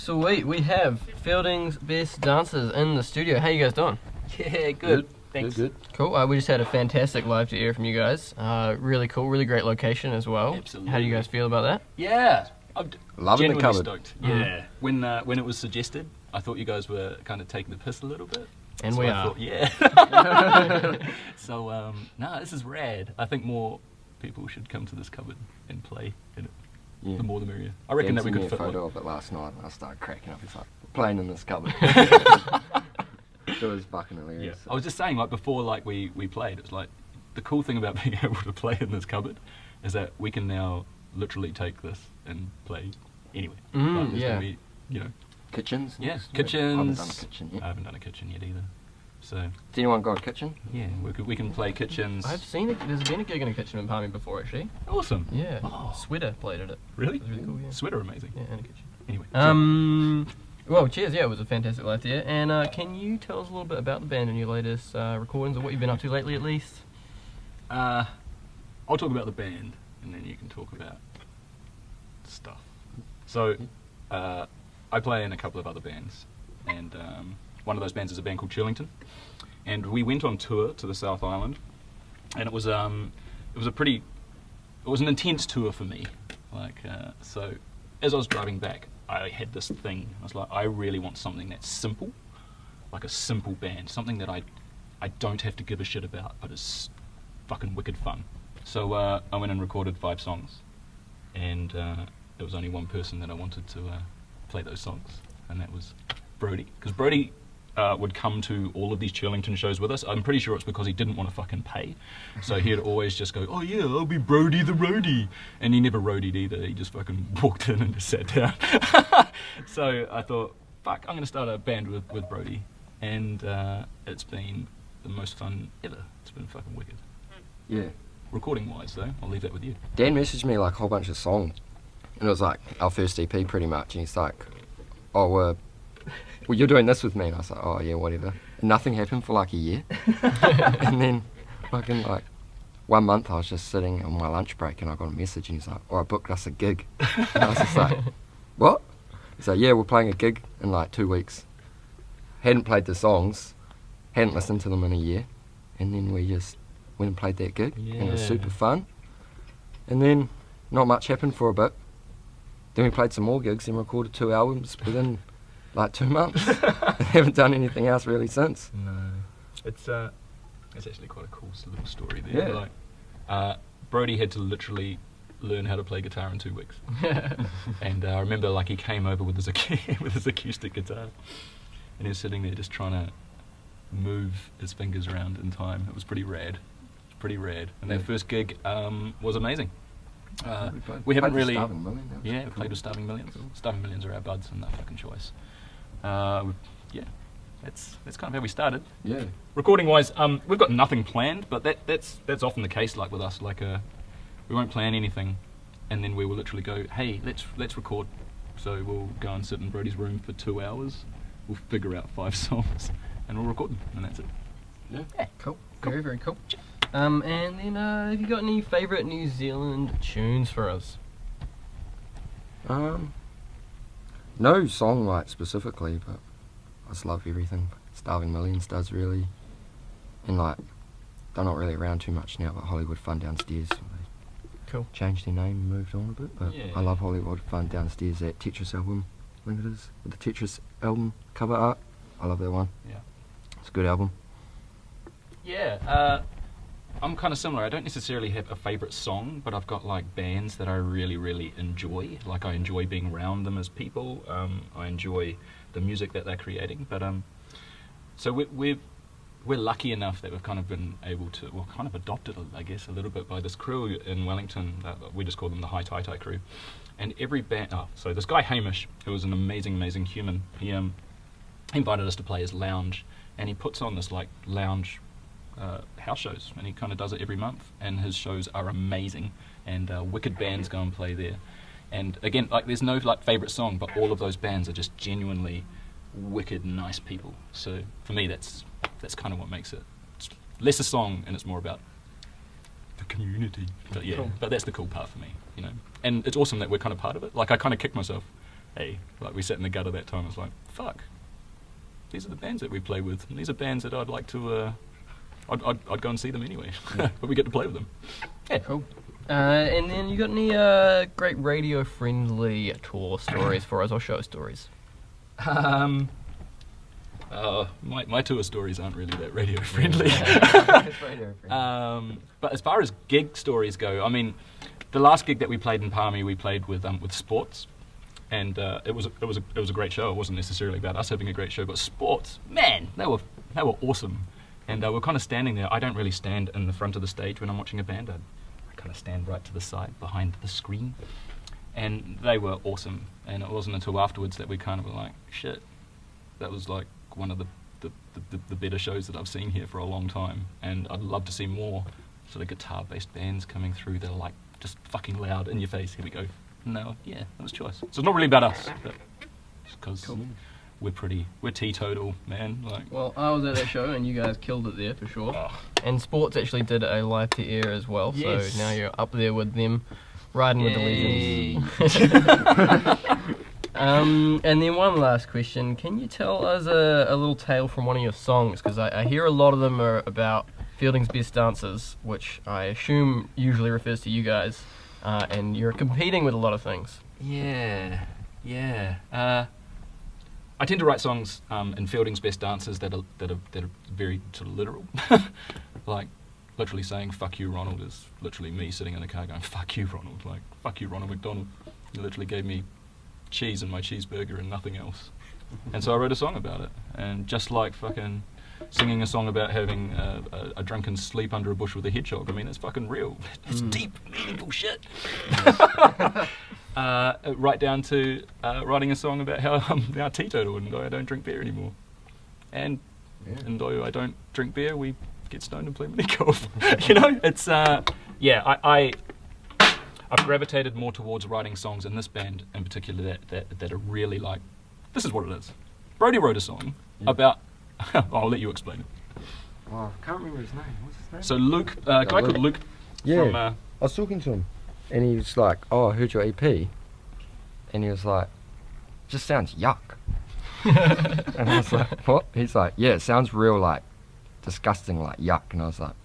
Sweet, we have Feildings Best Dancers in the studio. How you guys doing? Yeah, good. Thanks. Good. Cool. We just had a fantastic live to air from you guys. Really cool, really great location as well. Absolutely. How do you guys feel about that? Yeah, I'm Loving the genuinely cupboard. stoked. Yeah, when it was suggested, I thought you guys were kind of taking the piss a little bit. And so we I are. thought, yeah. So, this is rad. I think more people should come to this cupboard and play in it. Yeah. The more the merrier. I reckon that we could a fit photo like, of it last night and I started cracking up. It's like, playing in this cupboard. It was fucking hilarious. I was just saying, like before, like we played, it was like the cool thing about being able to play in this cupboard is that we can now literally take this and play anywhere. Like, there's yeah. gonna be, Kitchens? Yeah, next? kitchens. I haven't done a kitchen yet. I haven't done a kitchen yet either. So Has anyone got a kitchen? yeah, we can play kitchens. I've seen it. There's been a gig in a kitchen in Palmy before, actually. Awesome. Yeah. Oh. Sweater played at it. Really? It was really cool, yeah. Sweater amazing. Yeah, in a kitchen. Anyway. Well, cheers. Yeah, it was a fantastic live there. And can you tell us a little bit about the band and your latest recordings, or what you've been up to lately, at least? I'll talk about the band, and then you can talk about stuff. So, I play in a couple of other bands, and one of those bands is a band called Chillington, and we went on tour to the South Island, and it was an intense tour for me. Like, so as I was driving back, I had this thing. I was like, I really want something that's simple, like a simple band, something that I don't have to give a shit about, but is fucking wicked fun. So I went and recorded 5 songs, and there was only one person that I wanted to play those songs, and that was Brody. Because Brody would come to all of these Chillington shows with us. I'm pretty sure it's because he didn't want to fucking pay. So he'd always just go, oh yeah, I'll be Brody the roadie. And he never roadied either. He just fucking walked in and just sat down. So I thought, fuck, I'm going to start a band with Brody. And it's been the most fun ever. It's been fucking wicked. Yeah. Recording wise though, I'll leave that with you. Dan messaged me like a whole bunch of songs. And it was like our first EP pretty much. And he's like, oh, well, you're doing this with me. And I was like, oh, yeah, whatever. And nothing happened for like a year. And then fucking like 1 month I was just sitting on my lunch break and I got a message and he's like, oh, I booked us a gig. And I was just like, what? He's like, yeah, we're playing a gig in like 2 weeks. Hadn't played the songs, hadn't listened to them in a year. And then we just went and played that gig. And it was super fun. And then not much happened for a bit. Then we played some more gigs and recorded 2 albums within like 2 months. And haven't done anything else really since. No, it's actually quite a cool little story there. Yeah. Like, Brody had to literally learn how to play guitar in 2 weeks. And I remember like he came over with his acoustic guitar, and he was sitting there just trying to move his fingers around in time. It was pretty rad. And that first gig was amazing. We haven't really. Starving Million, that was Yeah, cool. played with Starving Millions. Starving Millions are our buds and their fucking choice. That's kind of how we started. Yeah. Recording wise, we've got nothing planned, but that's often the case. Like with us, like we won't plan anything, and then we will literally go, hey, let's record. So we'll go and sit in Brody's room for 2 hours. We'll figure out 5 songs, and we'll record them, and that's it. Yeah. Cool. Very, very cool. And then have you got any favourite New Zealand tunes for us? No song like specifically, but I just love everything Starving Millions does really. And like, they're not really around too much now, but Hollywood Fun Downstairs, they Cool. changed their name and moved on a bit, but Yeah. I love Hollywood Fun Downstairs, that Tetris album, I think it is, with the Tetris album cover art. I love that one. Yeah. It's a good album. Yeah, I'm kind of similar. I don't necessarily have a favourite song, but I've got like bands that I really, really enjoy. Like I enjoy being around them as people. I enjoy the music that they're creating. But so we're lucky enough that we've kind of been able to, well, kind of adopted, I guess, a little bit by this crew in Wellington. We just call them the High Tai Tai crew. And every band, so this guy Hamish, who was an amazing, amazing human, he invited us to play his lounge, and he puts on this like lounge house shows, and he kind of does it every month, and his shows are amazing, and wicked bands go and play there. And again, like there's no like favourite song, but all of those bands are just genuinely wicked nice people. So for me, that's kind of what makes it. It's less a song, and it's more about the community. But yeah, Cool. but that's the cool part for me, you know. And it's awesome that we're kind of part of it. Like I kind of kick myself hey, like we sat in the gutter that time. I was like, fuck, these are the bands that we play with, and these are bands that I'd like to. I'd go and see them anyway, but we get to play with them. Yeah, Cool. And then you got any great radio-friendly tour stories for us, or show stories? My tour stories aren't really that radio friendly. It's radio friendly. But as far as gig stories go, I mean, the last gig that we played in Palmy, we played with Sports, and it was a great show. It wasn't necessarily about us having a great show, but Sports, man, they were awesome. And we're kind of standing there. I don't really stand in the front of the stage when I'm watching a band. I kind of stand right to the side, behind the screen. And they were awesome. And it wasn't until afterwards that we kind of were like, shit, that was like one of the better shows that I've seen here for a long time. And I'd love to see more sort of guitar-based bands coming through that are like just fucking loud in your face. Here we go. No, yeah, that was choice. So it's not really about us, but it's because we're teetotal, man. Like, Well, I was at that show and you guys killed it there for sure. oh, And Sports actually did a live to air as well, Yes. so now you're up there with them, riding with the yay. legends. And then one last question: can you tell us a little tale from one of your songs? Because I hear a lot of them are about Feildings Best Dancers, which I assume usually refers to you guys, and you're competing with a lot of things. Yeah. I tend to write songs in Feildings Best Dancers that are very sort of literal, like literally saying "fuck you, Ronald" is literally me sitting in the car going "fuck you, Ronald," like "fuck you, Ronald McDonald." You literally gave me cheese and my cheeseburger and nothing else, and so I wrote a song about it. And just like fucking singing a song about having a drunken sleep under a bush with a hedgehog, I mean, it's fucking real. It's deep, meaningful shit. Right down to writing a song about how I'm now teetotal and I don't drink beer anymore. And though I don't drink beer, we get stoned and play mini golf. You know, it's I've gravitated more towards writing songs in this band in particular that are really like, this is what it is. Brody wrote a song about. I'll let you explain it. Oh, I can't remember his name. What's his name? So Luke, a guy called Luke. Yeah. From, I was talking to him, and he was like, "Oh, I heard your EP," and he was like, "Just sounds yuck." And I was like, "What?" He's like, "Yeah, it sounds real like disgusting, like yuck." And I was like,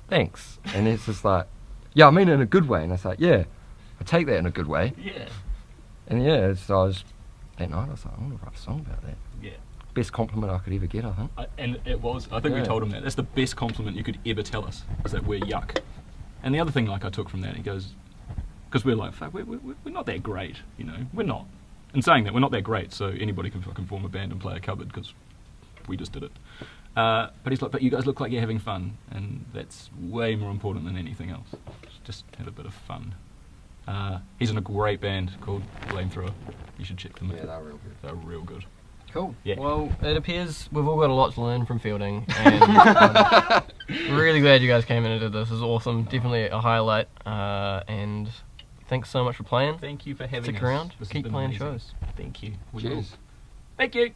"Thanks." And he's just like, "Yeah, I mean it in a good way." And I was like, "Yeah, I take that in a good way." Yeah. And yeah, so I was that night. I was like, "I want to write a song about that." Yeah. Best compliment I could ever get, I think. And it was. I think we Yeah. told him that. That's the best compliment you could ever tell us, is that we're yuck. And the other thing, like, I took from that, he goes, because we're like, fuck, we're not that great, you know. We're not. In saying that, we're not that great, so anybody can fucking form a band and play a cupboard, because we just did it. But he's like, but you guys look like you're having fun, and that's way more important than anything else. Just have a bit of fun. He's in a great band called Flamethrower. You should check them out. Yeah, they're real good. They're real good. Cool. Yeah. Well, it appears we've all got a lot to learn from Fielding, and really glad you guys came in and did this. This is awesome. Definitely a highlight. And thanks so much for playing. Thank you for having Stick us. around. This has Keep been playing amazing. shows. Thank you. We will. Cheers. Thank you.